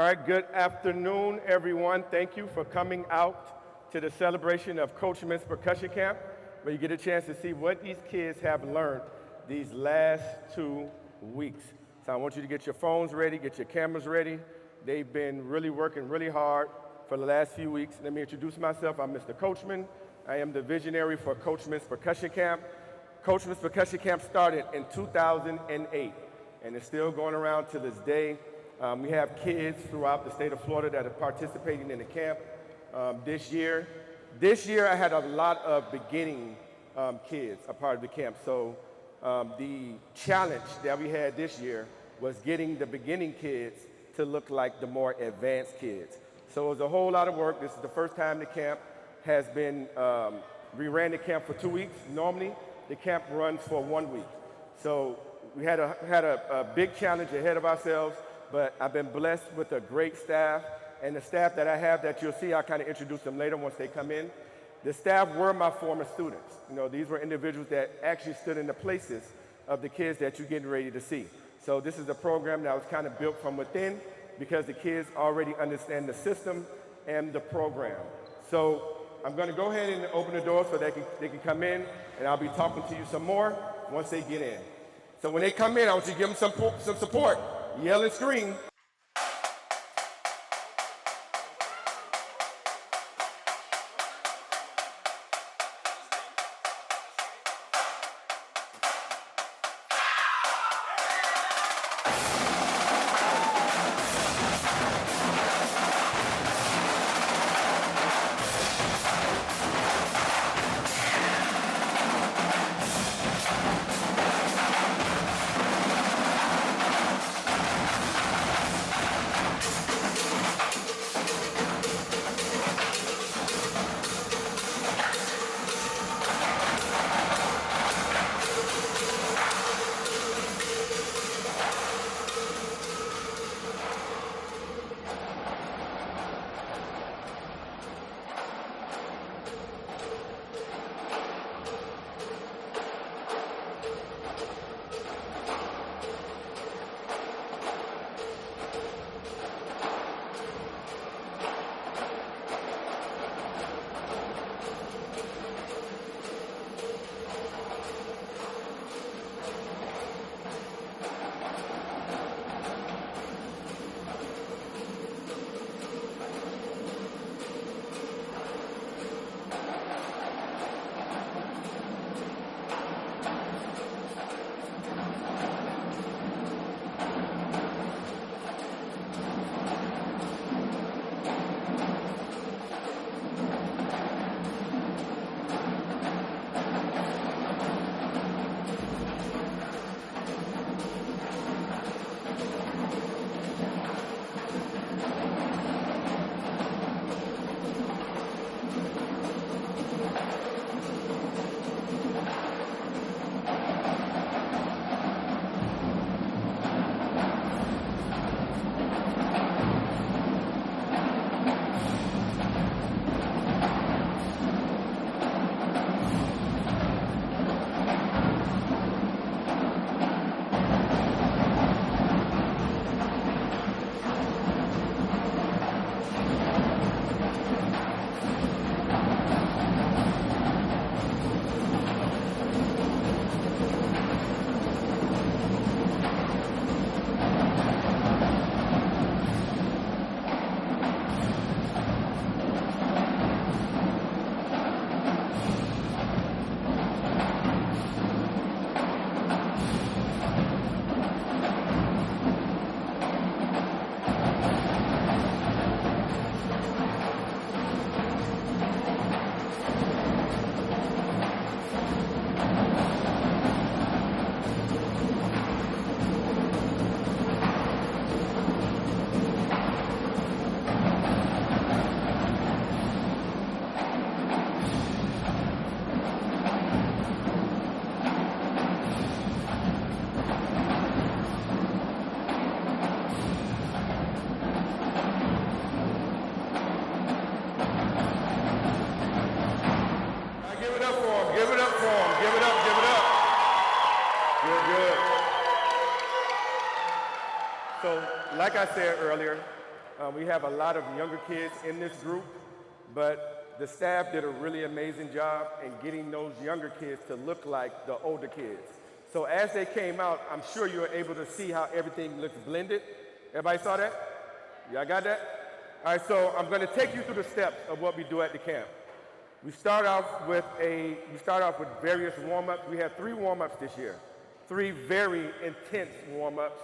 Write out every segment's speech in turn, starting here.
right, good afternoon, everyone. Thank you for coming out to the celebration of Coachman's Percussion Camp, where you get a chance to see what these kids have learned these last 2 weeks. So I want you to get your phones ready, get your cameras ready. They've been really working really hard for the last few weeks. Let me introduce myself. I'm Mr. Coachman. I am the visionary for Coachman's Percussion Camp. Coachman's Percussion Camp started in 2008, and it's still going around to this day. We have kids throughout the state of Florida that are participating in the camp this year. This year, I had a lot of beginning kids a part of the camp. So the challenge that we had this year was getting the beginning kids to look like the more advanced kids. So it was a whole lot of work. This is the first time the camp has been, we ran the camp for 2 weeks. Normally, the camp runs for 1 week. So we had a big challenge ahead of ourselves, but I've been blessed with a great staff. And the staff that I have that you'll see, I'll kind of introduce them later once they come in. The staff were my former students. You know, these were individuals that actually stood in the places of the kids that you're getting ready to see. So this is a program that was kind of built from within because the kids already understand the system and the program. So I'm going to go ahead and open the door so they can come in, and I'll be talking to you some more once they get in. So when they come in, I want you to give them some support. Yell and scream. Like I said earlier, We have a lot of younger kids in this group, but the staff did a really amazing job in getting those younger kids to look like the older kids. So as they came out, I'm sure you were able to see how everything looks blended. Everybody saw that? Y'all got that? All right, so I'm going to take you through the steps of what we do at the camp. We start off with various warm-ups. We have 3 warm-ups this year, 3 very intense warm-ups.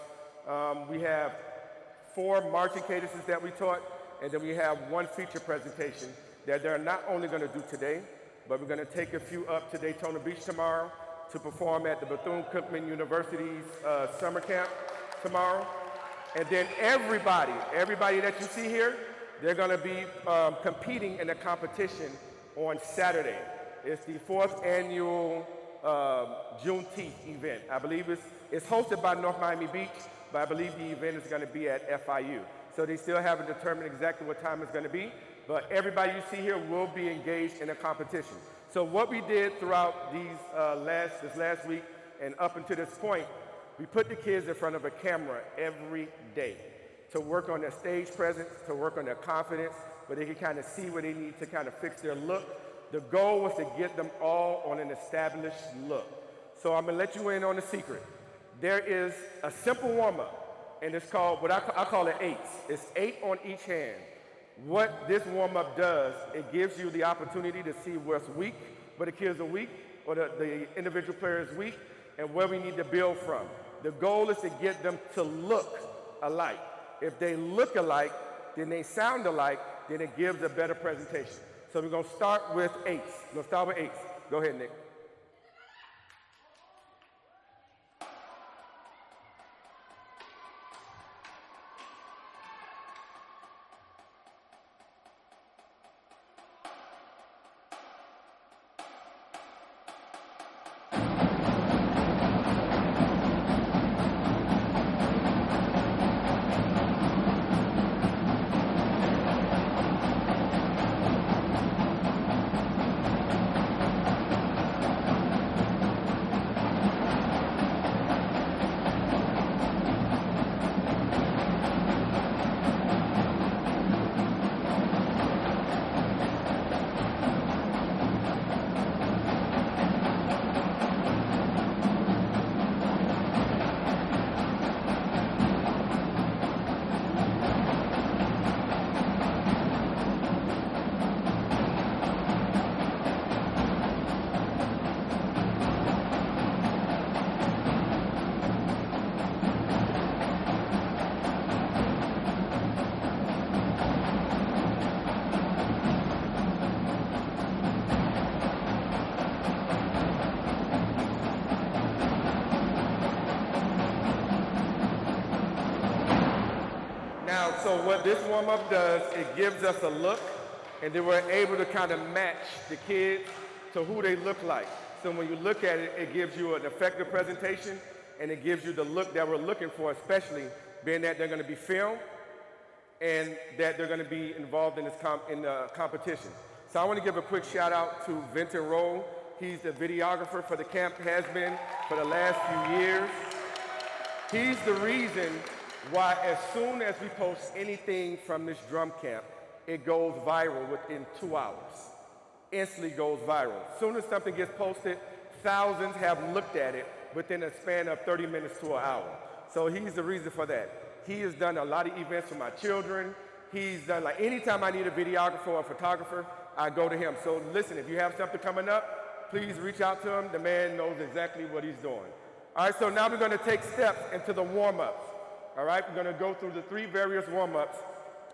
We have 4 marching cadences that we taught, and then we have 1 feature presentation that they're not only going to do today, but we're going to take a few up to Daytona Beach tomorrow to perform at the Bethune-Cookman University's summer camp tomorrow. And then everybody that you see here, they're going to be competing in a competition on Saturday. It's the 4th annual Juneteenth event. I believe it's hosted by North Miami Beach, but I believe the event is going to be at FIU. So they still haven't determined exactly what time it's going to be, but everybody you see here will be engaged in a competition. So what we did throughout this last week and up until this point, we put the kids in front of a camera every day to work on their stage presence, to work on their confidence, where they can kind of see where they need to kind of fix their look. The goal was to get them all on an established look. So I'm going to let you in on the secret. There is a simple warm-up, and it's called, what I call it 8s. It's 8 on each hand. What this warm-up does, it gives you the opportunity to see what's weak, where the kids are weak, or the individual player is weak, and where we need to build from. The goal is to get them to look alike. If they look alike, then they sound alike, then it gives a better presentation. So we're going to start with 8s. We're going to start with 8s. Go ahead, Nick. So what this warm-up does, it gives us a look, and then we're able to kind of match the kids to who they look like. So when you look at it, it gives you an effective presentation, and it gives you the look that we're looking for, especially being that they're going to be filmed and that they're going to be involved in this competition. So I want to give a quick shout out to Vinton Roll. He's the videographer for the camp, has been for the last few years. He's the reason why as soon as we post anything from this drum camp, it goes viral within 2 hours. Instantly goes viral. As soon as something gets posted, thousands have looked at it within a span of 30 minutes to an hour. So he's the reason for that. He has done a lot of events for my children. He's done, like, anytime I need a videographer or a photographer, I go to him. So listen, if you have something coming up, please reach out to him. The man knows exactly what he's doing. All right, so now we're going to take steps into the warm-ups. All right, we're going to go through the 3 various warm-ups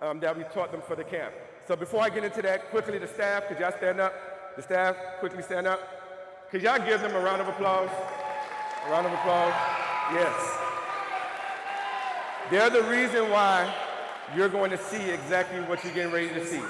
that we taught them for the camp. So before I get into that, quickly the staff, could y'all stand up? The staff, quickly stand up. Could y'all give them a round of applause? A round of applause. Yes. They're the reason why you're going to see exactly what you're getting ready to see.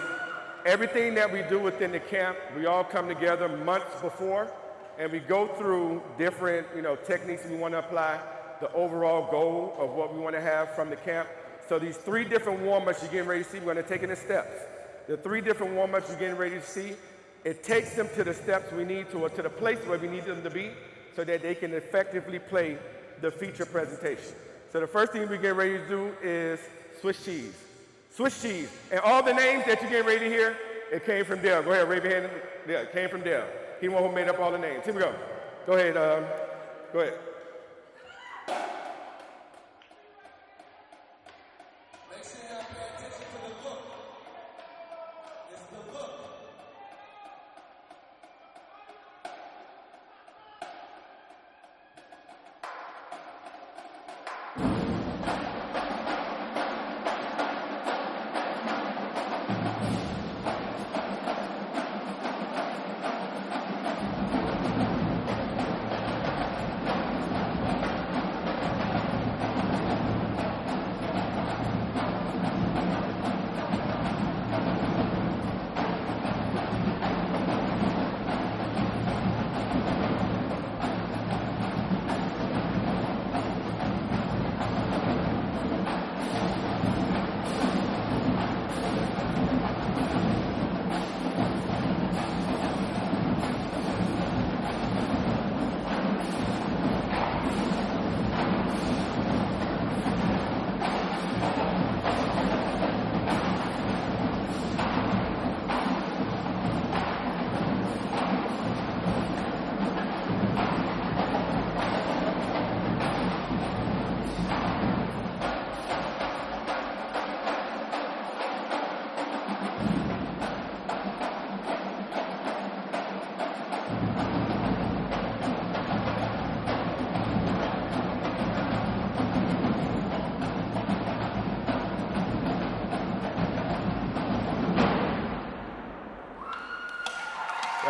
Everything that we do within the camp, we all come together months before, and we go through different, techniques we want to apply, the overall goal of what we want to have from the camp. So these 3 different warm-ups you're getting ready to see, we're going to take it in steps. The 3 different warm-ups you're getting ready to see, it takes them to the steps we need to, or to the place where we need them to be, so that they can effectively play the feature presentation. So the first thing we get ready to do is Swiss cheese. Swiss cheese. And all the names that you're getting ready to hear, it came from Dale. Go ahead, raise your hand. Yeah, it came from Dale. He the one who made up all the names. Here we go. Go ahead. Go ahead. Make sure y'all pay attention to the look. It's the look.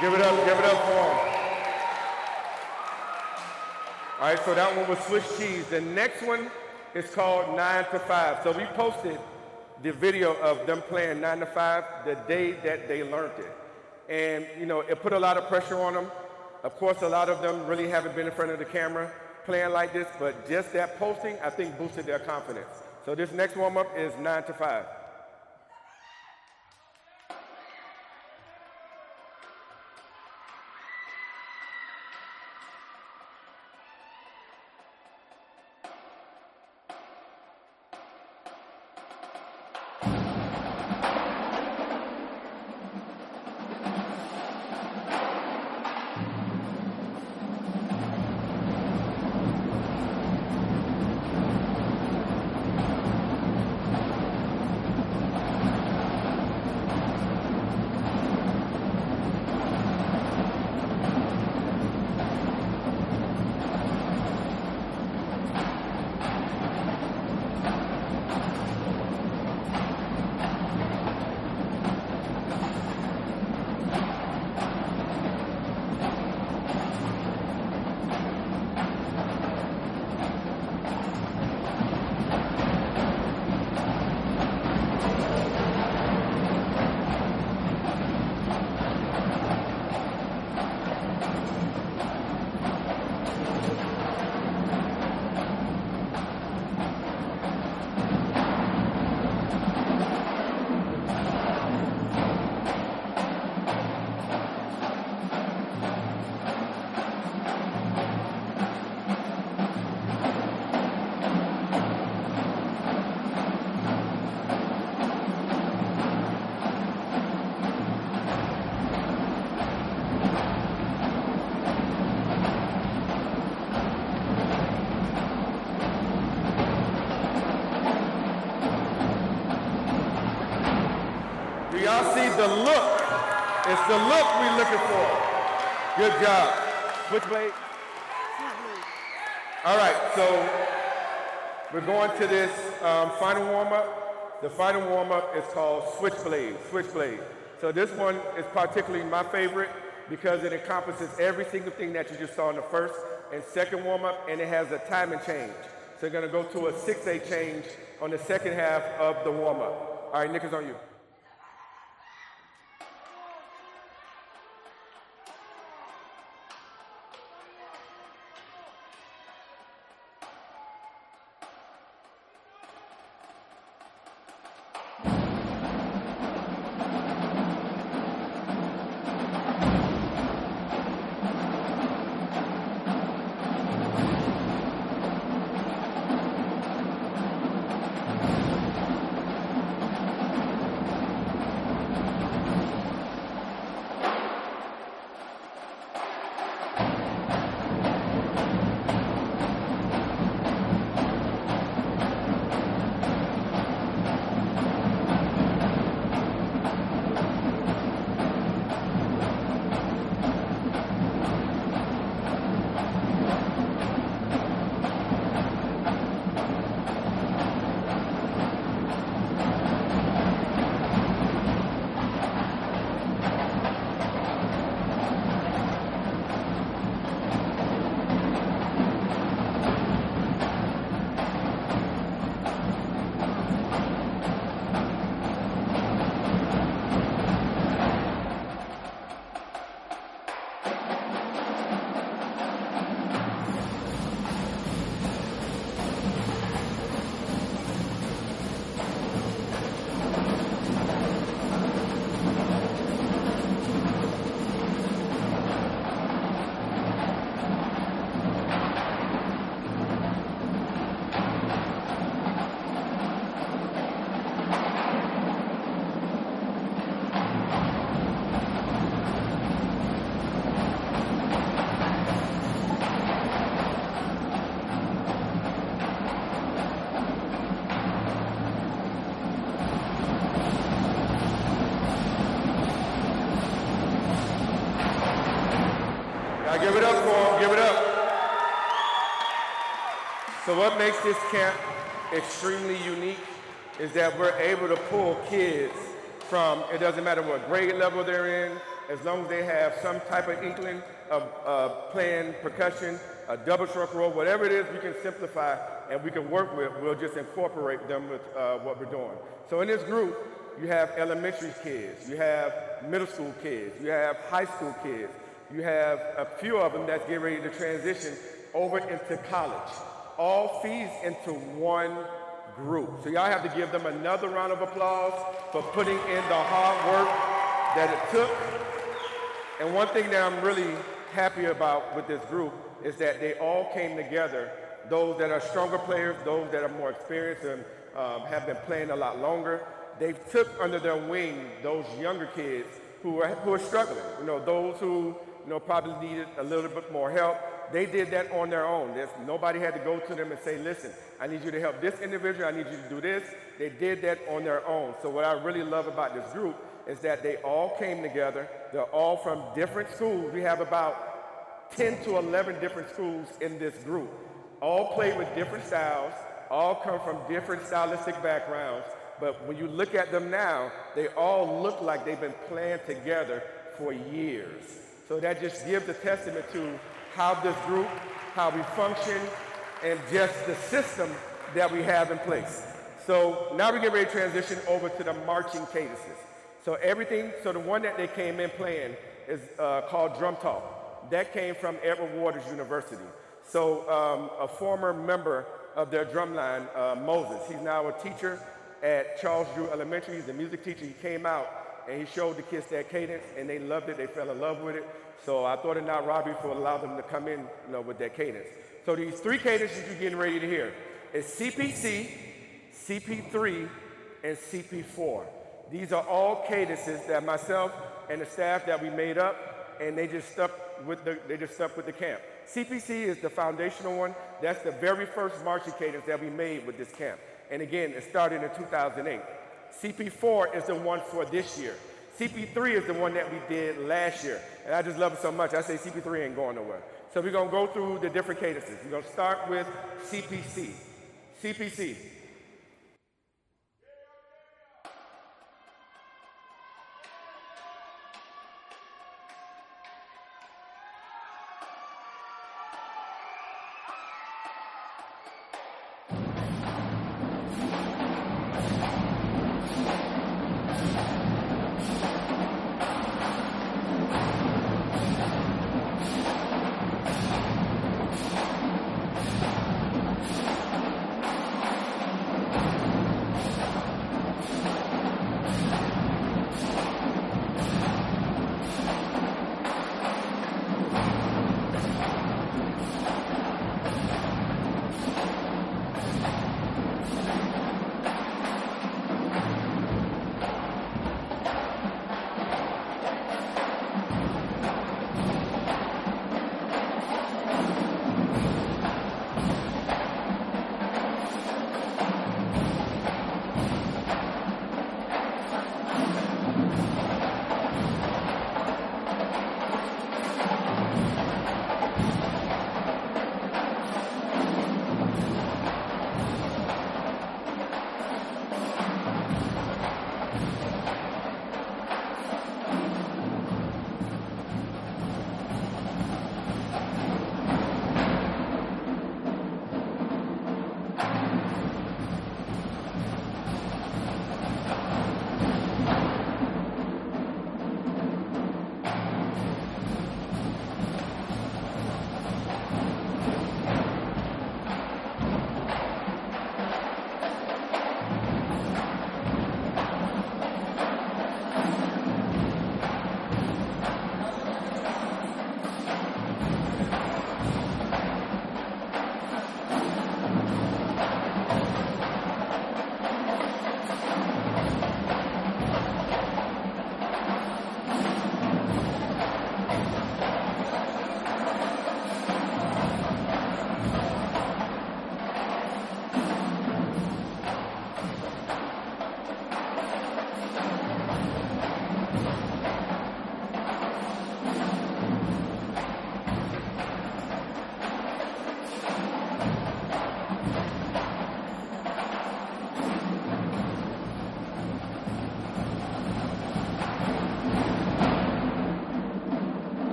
Give it up for him. All right, so that one was Swiss cheese. The next one is called 9 to 5. So we posted the video of them playing 9 to 5 the day that they learned it. And, you know, it put a lot of pressure on them. Of course, a lot of them really haven't been in front of the camera playing like this, but just that posting, I think, boosted their confidence. So this next warm-up is 9 to 5. Do y'all see the look? It's the look we're looking for. Good job. Switchblade. All right, so we're going to this final warm-up. The final warm-up is called Switchblade. So this one is particularly my favorite because it encompasses every single thing that you just saw in the first and second warm-up, and it has a timing change. So you're gonna go to a 6/8 change on the second half of the warm-up. All right, Nick, it's on you. So what makes this camp extremely unique is that we're able to pull kids from, it doesn't matter what grade level they're in, as long as they have some type of inkling of playing percussion, a double stroke roll, whatever it is we can simplify and we can work with, we'll just incorporate them with what we're doing. So in this group, you have elementary kids, you have middle school kids, you have high school kids, you have a few of them that's getting ready to transition over into college. All feeds into one group. So y'all have to give them another round of applause for putting in the hard work that it took. And one thing that I'm really happy about with this group is that they all came together, those that are stronger players, those that are more experienced and have been playing a lot longer. They took under their wing those younger kids who are struggling, those who probably needed a little bit more help. They did that on their own. Nobody had to go to them and say, listen, I need you to help this individual, I need you to do this. They did that on their own. So what I really love about this group is that they all came together. They're all from different schools. We have about 10 to 11 different schools in this group. All play with different styles, all come from different stylistic backgrounds. But when you look at them now, they all look like they've been playing together for years. So that just gives a testament to how this group, how we function, and just the system that we have in place. So now we get ready to transition over to the marching cadences. So the one that they came in playing is called Drum Talk. That came from Edward Waters University. So a former member of their drumline, Moses, he's now a teacher at Charles Drew Elementary. He's a music teacher. He came out and he showed the kids that cadence, and they loved it. They fell in love with it. So I thought it not robbery to allow them to come in, with that cadence. So these three cadences you're getting ready to hear is CPC, CP3, and CP4. These are all cadences that myself and the staff that we made up, and they just stuck with the camp. CPC is the foundational one. That's the very first marching cadence that we made with this camp. And again, it started in 2008. CP4 is the one for this year. CP3 is the one that we did last year. And I just love it so much, I say CP3 ain't going nowhere. So we're gonna go through the different cadences. We're gonna start with CPC. CPC.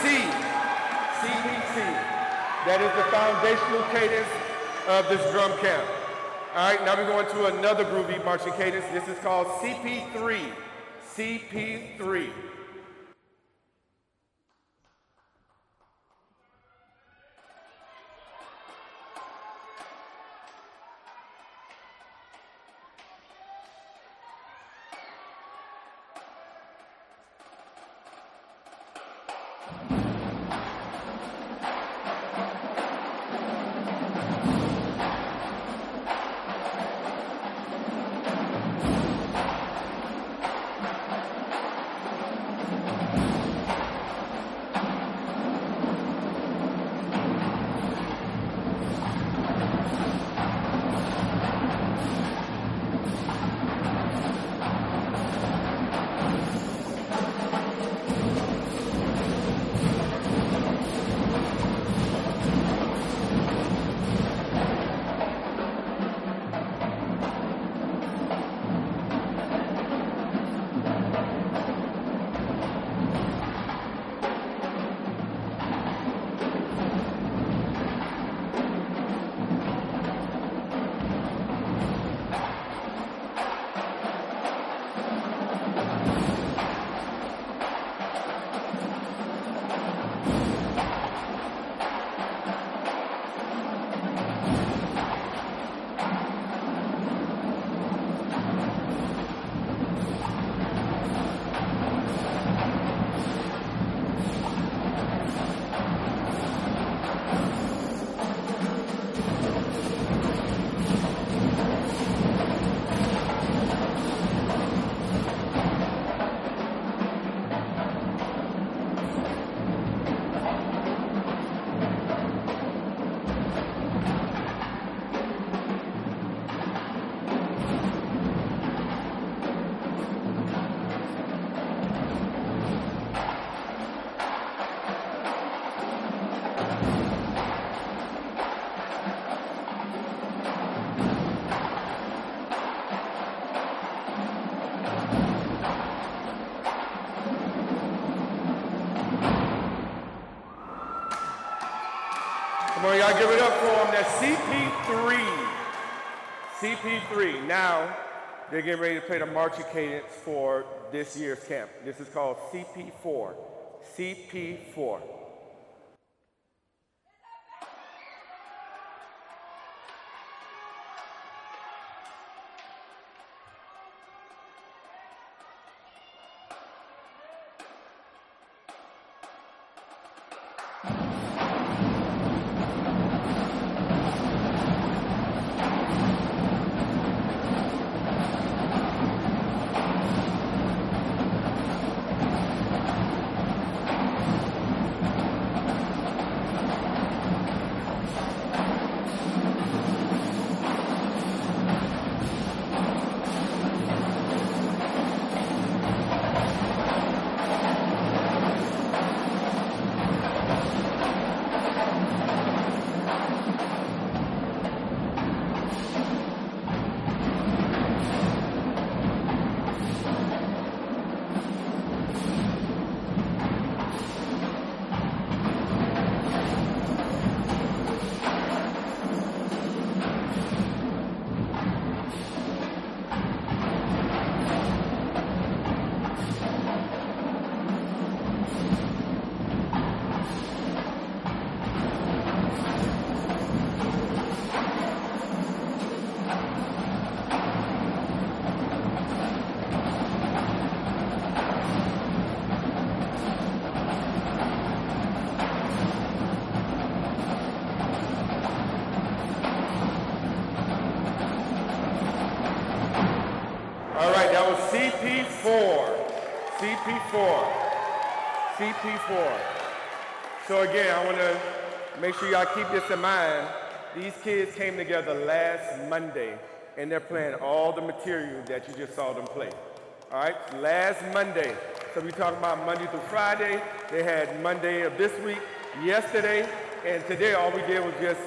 CPC. That is the foundational cadence of this drum camp. All right, now we're going to another groovy marching cadence. This is called CP3. CP3. Come on, y'all give it up for them. That's CP3. CP3. Now, they're getting ready to play the marching cadence for this year's camp. This is called CP4. CP4. All right, that was CP4. CP4. CP4. So again, I want to make sure y'all keep this in mind. These kids came together last Monday, and they're playing all the material that you just saw them play. All right, last Monday. So we're talking about Monday through Friday. They had Monday of this week, yesterday, and today all we did was just,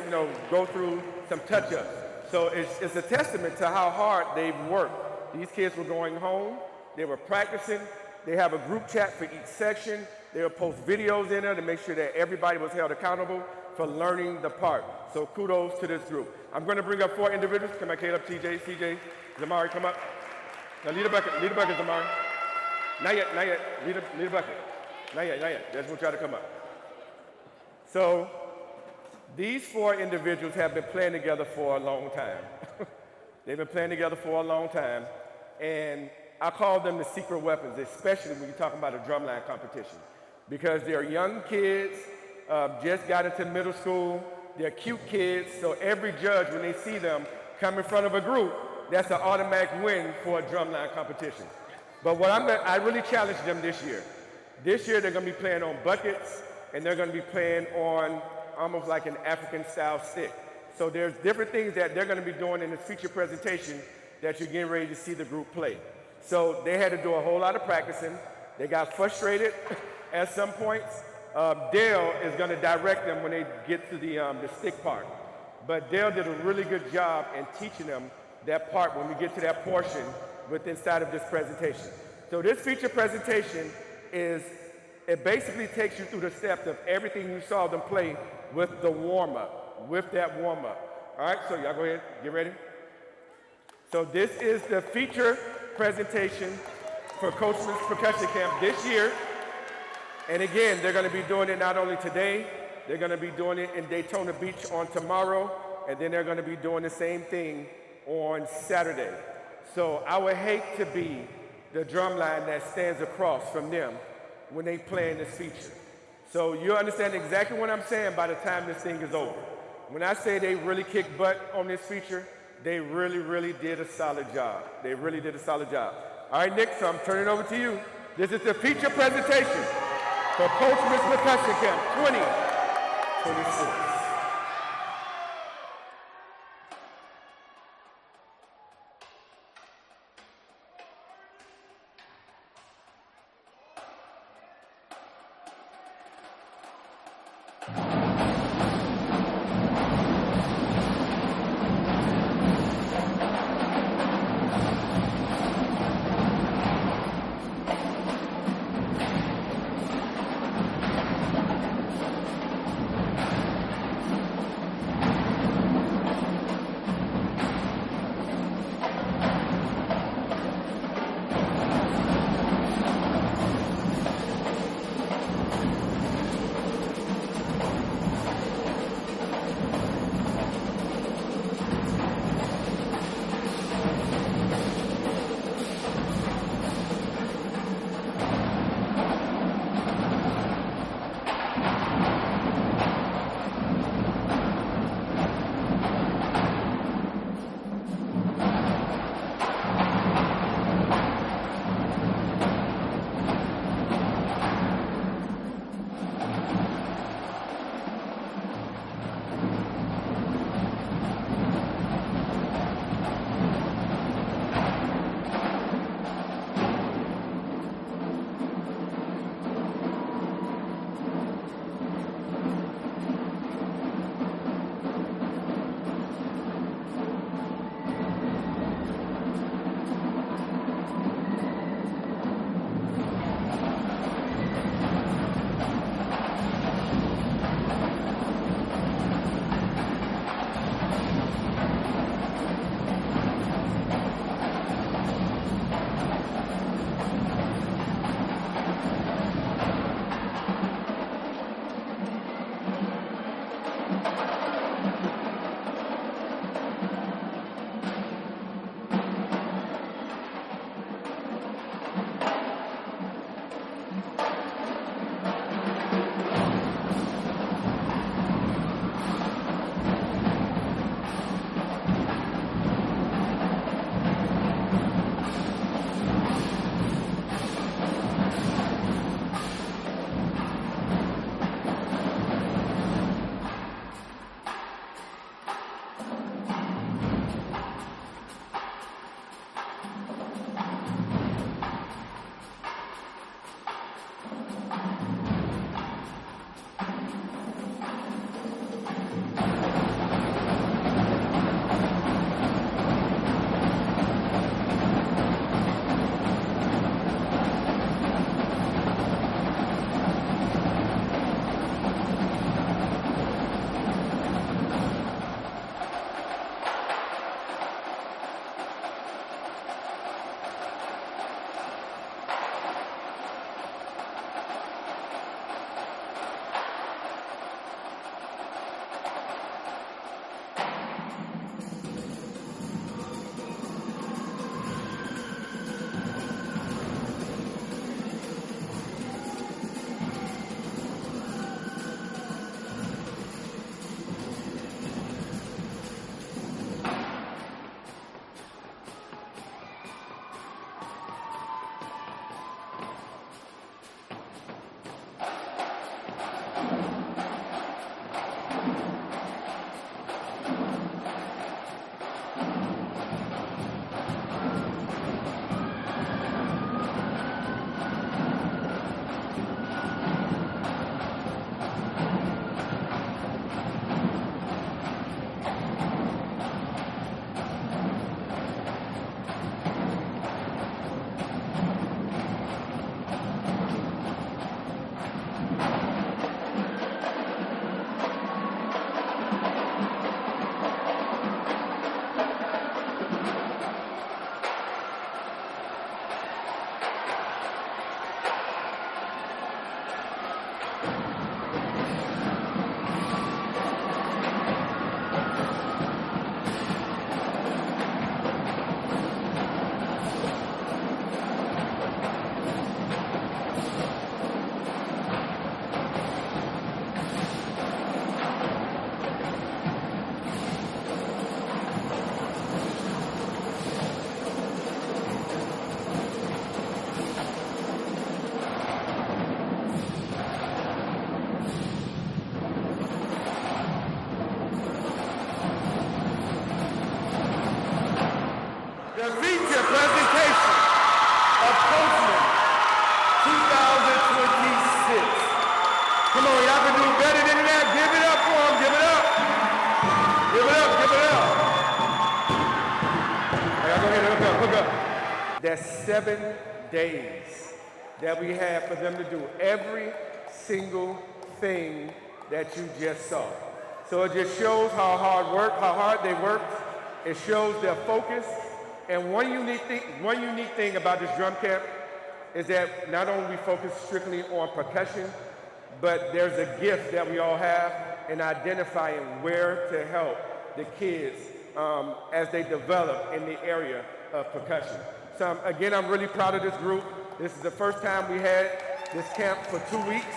go through some touch-ups. So it's a testament to how hard they've worked. These kids were going home, they were practicing, they have a group chat for each section, They'll post videos in there to make sure that everybody was held accountable for learning the part. So kudos to this group. I'm going to bring up 4 individuals. Come back, Caleb, TJ, CJ, Zamari, come up. Now lead the bucket, Zamari. Not yet, lead the bucket. Not yet, just want y'all to come up. So these 4 individuals have been playing together for a long time. They've been playing together for a long time, and I call them the secret weapons, especially when you're talking about a drumline competition, because they're young kids, just got into middle school, they're cute kids, so every judge, when they see them come in front of a group, that's an automatic win for a drumline competition. But I really challenged them this year. This year they're going to be playing on buckets, and they're going to be playing on almost like an African-style stick. So there's different things that they're going to be doing in this feature presentation that you're getting ready to see the group play. So they had to do a whole lot of practicing. They got frustrated at some points. Dale is going to direct them when they get to the stick part. But Dale did a really good job in teaching them that part when we get to that portion inside of this presentation. So this feature presentation it basically takes you through the steps of everything you saw them play with the warm-up. With that warm-up. All right, so y'all go ahead, get ready. So this is the feature presentation for Coachman's Percussion Camp this year. And again, they're going to be doing it not only today, they're going to be doing it in Daytona Beach on tomorrow, and then they're going to be doing the same thing on Saturday. So I would hate to be the drum line that stands across from them when they play in this feature. So you'll understand exactly what I'm saying by the time this thing is over. When I say they really kicked butt on this feature, they really, really did a solid job. They really did a solid job. All right, Nick, so I'm turning it over to you. This is the feature presentation for Coachman's Percussion Camp 2026. That's 7 days that we have for them to do every single thing that you just saw. So it just shows how hard they worked. It shows their focus. And one unique thing about this drum camp is that not only we focus strictly on percussion, but there's a gift that we all have in identifying where to help the kids as they develop in the area of percussion. So again, I'm really proud of this group. This is the first time we had this camp for 2 weeks.